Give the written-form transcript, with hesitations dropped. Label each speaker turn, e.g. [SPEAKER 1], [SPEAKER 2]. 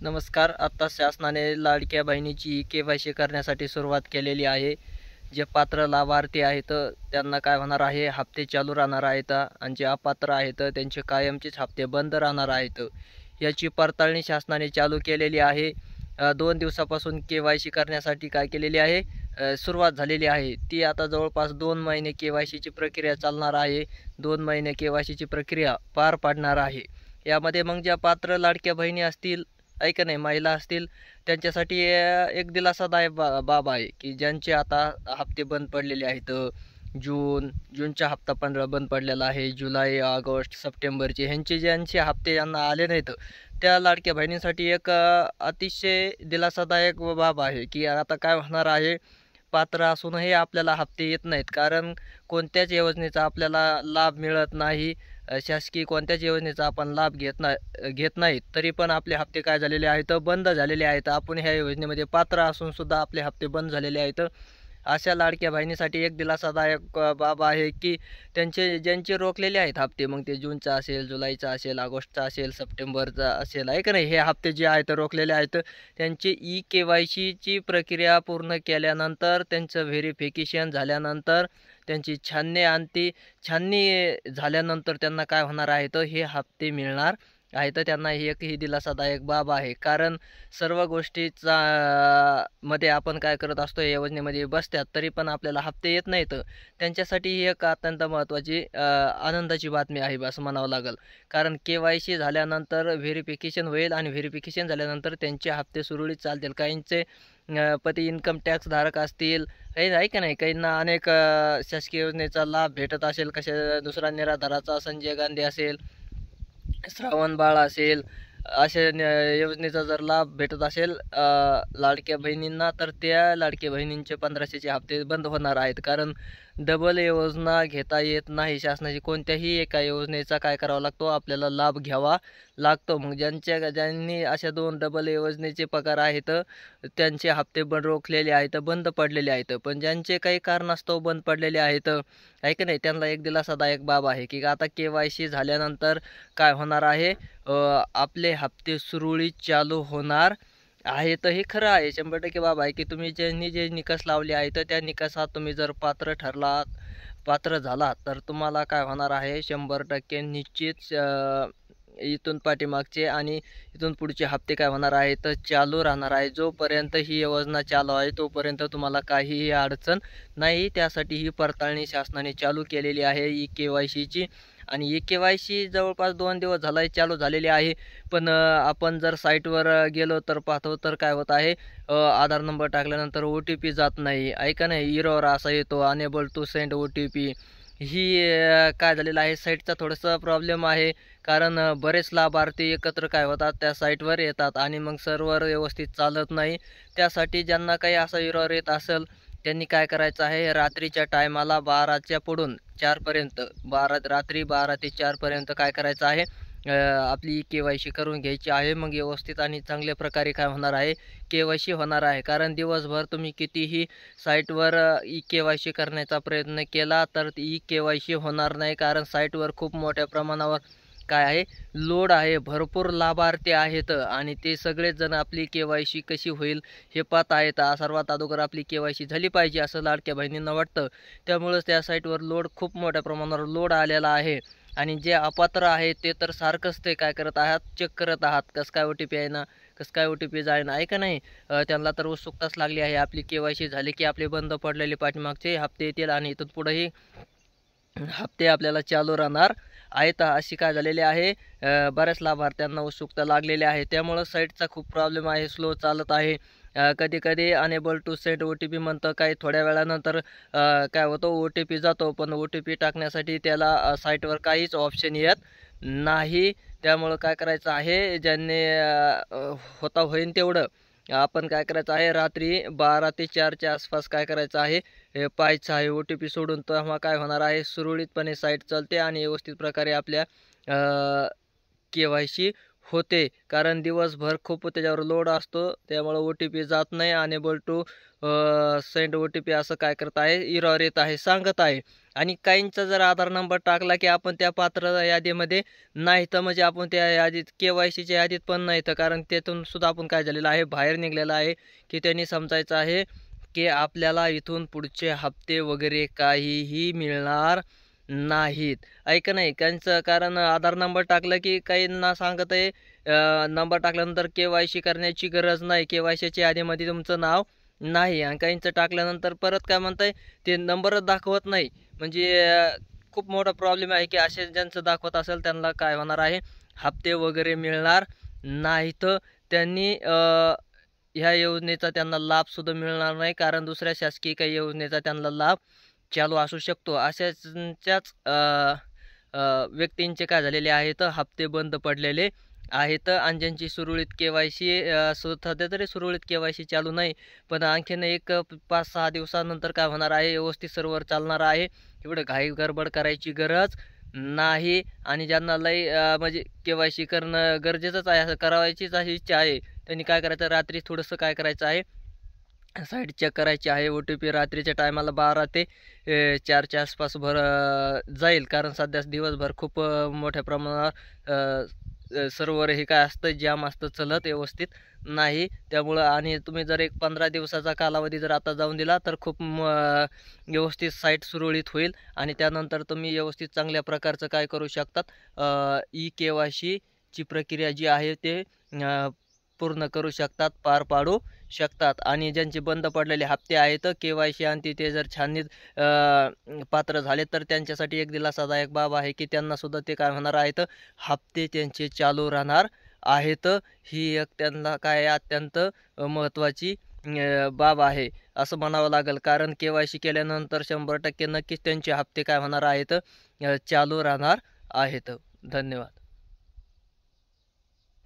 [SPEAKER 1] नमस्कार. आता शासनाने लाडक्या बहिणीची के.वाय.सी करण्यासाठी सुरुवात केलेली आहे. जे पात्र लाभार्थी आहेत त्यांना काय होणार आहे, हप्ते चालू राहणार आहेत आणि जे अपात्र आहेत त्यांचे कायमचेच हप्ते बंद राहणार आहेत. याची पडताळणी शासनाने चालू केलेली आहे. 2 दिवसापासून के.वाय.सी करण्यासाठी काय केलेली आहे, सुरुवात झालेली आहे. ती आता जवळपास 2 महिने के.वाय.सीची प्रक्रिया चालणार आहे. 2 महिने के.वाय.सीची प्रक्रिया पार पाडणार आहे. यामध्ये मग ज्या पात्र लाडक्या बहिणी असतील, ऐका नाही, महिला असतील, त्यांच्यासाठी एक दिलासादायक बाब आहे की ज्यांचे आता हप्ते बंद पडलेले आहेत. जूनचा हप्ता बंद पडलेला आहे. जुलै, ऑगस्ट, सप्टेंबरचे ह्यांचे ज्यांचे हप्ते यांना आले नाहीत त्या लाडक्या बहिणींसाठी एक अतिशय दिलासादायक बाब आहे की आता काय होणार आहे, पात्र असूनही आपल्याला हप्ते येत नाहीत. कारण कोणत्याच योजनेचा आपल्याला लाभ मिळत नाही. शासकीय कोणत्याच योजनेचा आपण लाभ घेत नाहीत तरी पण आपले हप्ते काय झालेले आहेत, बंद झालेले आहेत. आपण ह्या योजनेमध्ये पात्र असून सुद्धा आपले हप्ते बंद झालेले आहेत. अशा लाडक्या बहिणीसाठी एक दिलासादायक बाब आहे की ज्यांचे रोखलेले आहेत हप्ते, मग ते जूनचा असेल, जुलैचा असेल, ऑगस्टचा असेल, सप्टेंबरचा असेल, आहे का नाही, हे हप्ते जे आहेत रोखलेले आहेत, त्यांची के.वाय.सीची प्रक्रिया पूर्ण केल्यानंतर, त्यांचं व्हेरिफिकेशन झाल्यानंतर, त्यांची छाननी झाल्यानंतर त्यांना काय होणार आहे, तर हे हप्ते मिळणार आहे. तर त्यांना ही दिलासादायक बाब आहे. कारण सर्व गोष्टीचा मध्ये आपण काय करत असतो, या योजनेमध्ये बसतात तरी पण आपल्याला हप्ते येत नाहीत. त्यांच्यासाठी ही एक अत्यंत महत्त्वाची आनंदाची बातमी आहे असं म्हणावं लागेल. कारण के.वाय.सी झाल्यानंतर व्हेरिफिकेशन होईल आणि व्हेरिफिकेशन झाल्यानंतर त्यांचे हप्ते सुरळीत चालतील. काहींचे पती इन्कम टॅक्स धारक असतील, काही आहे का नाही, काहींना अनेक शासकीय योजनेचा लाभ भेटत असेल, दुसरा निराधाराचा, संजय गांधी असेल, श्रावण बाळ असेल, अशा योजनेचा जर लाभ भेटत असेल लाडक्या बहिणींना, तर त्या लाडक्या बहिणींचे 1500चे हप्ते बंद होणार आहेत. कारण डबल योजना घेता येत नाही. शासनाची कोणत्याही एका योजनेचा काय करावा लागतो, आपल्याला लाभ घ्यावा लागतो. मग ज्यांनी अशा 2 डबल योजनेचे पगार आहेत त्यांचे हप्ते रोखलेले आहेत, बंद पडलेले आहेत. पण ज्यांचे काही कारणास्तव बंद पडलेले आहेत, आहे का नाही, त्यांना एक दिलासादायक बाब आहे की आता के.वाय.सी झाल्यानंतर काय होणार आहे, आपले हप्ते सुरळीत चालू होणार आहे. तर हे खरं आहे, 100% बाब आहे की तुम्ही ज्यांनी जे निकष लावले आहेत त्या निकषात तुम्ही जर पात्र झालात तर तुम्हाला काय होणार आहे, 100% निश्चित इथून पाठीमागचे आणि इथून पुढचे हप्ते काय होणार आहेत, तर चालू राहणार आहे. जोपर्यंत ही योजना चालू आहे तोपर्यंत तुम्हाला काहीही अडचण नाही. त्यासाठी ही पडताळणी शासनाने चालू केलेली आहे के.वाय.सीची. आणि के.वाय.सी जवळपास 2 दिवस चालू झालेली आहे. पण आपण जर साईटवर गेलो तर पाहतो तर काय होत आहे, आधार नंबर टाकल्यानंतर OTP जात नाही, ऐका नाही, एरर असा येतो, अनेबल टू सेंड OTP. ही काय झालेलं आहे, साईटचा थोडासा प्रॉब्लेम आहे. कारण बरेच लाभार्थी एकत्र काय होतात, त्या साईटवर येतात आणि मग सर्व्हर व्यवस्थित चालत नाही. त्यासाठी ज्यांना काही असा एरर येत असेल त्यांनी काय करायचं आहे, रात्रीच्या टायमाला 12च्या पुढून 4पर्यंत, रात्री 12 ते 4पर्यंत काय करायचं आहे, आपली के.वाय.सी करून घ्यायची आहे. मग व्यवस्थित आणि चांगल्या प्रकारे काय होणार आहे, के.वाय.सी होणार आहे. कारण दिवसभर तुम्ही कितीही साईटवर के.वाय.सी करण्याचा प्रयत्न केला तर के.वाय.सी होणार नाही. कारण साईटवर खूप मोठ्या प्रमाणावर काय आहे, लोड आहे, भरपूर लाभार्थी आहेत आणि ते सगळेच जण आपली के.वाय.सी कशी होईल हे पाहत आहेत. सर्वात अगोदर आपली के.वाय.सी झाली पाहिजे असं लाडक्या बहिणींना वाटतं. त्यामुळेच त्या साईटवर खूप मोठ्या प्रमाणावर लोड आलेला आहे. आणि जे अपात्र आहेत ते तर सारखंच ते काय करत आहात, चेक करत आहात, कसं काय OTP आहे ना, कसं काय OTP जाईना, आहे का नाही. त्यांना तर उत्सुकताच लागली आहे. आपली के.वाय.सी झाली की आपले बंद पडलेले पाठीमागचे हप्ते येतील आणि इथून पुढेही हप्ते आपल्याला चालू राहणार आहेत. अशी काय झालेली आहे, बऱ्याच लाभार्थ्यांना उत्सुकता लागलेली आहे. त्यामुळं साईटचा खूप प्रॉब्लेम आहे, स्लो चालत आहे. कधी कधी अनेबल टू सेंड OTP म्हणतं, काही थोड्या वेळानंतर काय होतं, OTP जातो, पण OTP टाकण्यासाठी त्याला साईटवर काहीच ऑप्शन येत नाही. त्यामुळं काय करायचं आहे, ज्यांनी होईन तेवढं आपण काय करायचं आहे, रात्री 12 ते 4च्या आसपास काय करायचं आहे, पाहायचं आहे OTP सोडून. तेव्हा काय होणार आहे, सुरळीतपणे साईट चालते आणि व्यवस्थित प्रकारे आपल्या के.वाय.सी होते, कारण दिवसभर खूप त्याच्यावर लोड असतो, त्यामुळे OTP जात नाही. अनेबल टू सेंड OTP असं काय करत आहे, एरर येत आहे, सांगत आहे. आणि काहींचा जर आधार नंबर टाकला की आपण त्या पात्र यादीमध्ये नाही, तर म्हणजे आपण त्या यादीत KYCच्या यादीत पण नाही, तर कारण त्यातून सुद्धा आपण काय झालेलं आहे, बाहेर निघलेलं आहे. की त्यांनी समजायचं आहे की आपल्याला इथून पुढचे हप्ते वगैरे काहीही मिळणार नाहीत. ऐका नाही त्यांचं, कारण आधार नंबर टाकलं की काहींना सांगत आहे नंबर टाकल्यानंतर KYC करण्याची गरज नाही, KYCच्या यादीमध्ये तुमचं नाव नाही. आणि काहींचं टाकल्यानंतर परत काय म्हणताय, ते नंबरच दाखवत नाही. म्हणजे खूप मोठा प्रॉब्लेम आहे की असे ज्यांचं दाखवत असेल त्यांना काय होणार आहे, हप्ते वगैरे मिळणार नाहीत. त्यांनी ह्या योजनेचा त्यांना लाभसुद्धा मिळणार नाही, कारण दुसऱ्या शासकीय काही योजनेचा त्यांना लाभ चालू असू शकतो. अशाच्याच व्यक्तींचे काय झालेले आहेत, हप्ते बंद पडलेले आहेत. आणि ज्यांची सुरळीत KYC सध्या तरी सुरळीत KYC चालू नाही, पण आणखीन एक 5-6 दिवसानंतर काय होणार आहे, व्यवस्थित सर्व्हर चालणार आहे. एवढं घाई गडबड करायची गरज नाही. आणि ज्यांना लई म्हणजे KYC करणं गरजेचंच आहे, असं करायचीच अशी इच्छा आहे, त्यांनी काय करायचं, रात्री थोडंसं काय करायचं आहे, साईट चेक करायची आहे. OTP रात्रीच्या टायमाला 12 ते 4च्या आसपास जाईल, कारण सध्या दिवसभर खूप मोठ्या प्रमाणावर सर्व्हर हे काय असतं, जॅम असतं, चलत व्यवस्थित नाही. त्यामुळं आणि तुम्ही जर एक 15 दिवसाचा कालावधी जर आता जाऊन दिला तर खूप व्यवस्थित साईट सुरळीत होईल. आणि त्यानंतर तुम्ही व्यवस्थित चांगल्या प्रकारचं काय करू शकतात, KYC ची प्रक्रिया जी आहे ते पूर्ण करू शकतात, पार पाडू शकतात. आणि ज्यांचे बंद पडलेले हप्ते आहेत KYC आणि ते जर छाननीत पात्र झाले तर त्यांच्यासाठी एक दिलासादायक बाब आहे की त्यांना सुद्धा ते काय होणार आहेत, हप्ते त्यांचे चालू राहणार आहेत. ही एक त्यांना काय अत्यंत महत्त्वाची बाब आहे असं म्हणावं लागेल, कारण KYC केल्यानंतर 100% नक्कीच त्यांचे हप्ते काय होणार आहेत, चालू राहणार आहेत. धन्यवाद.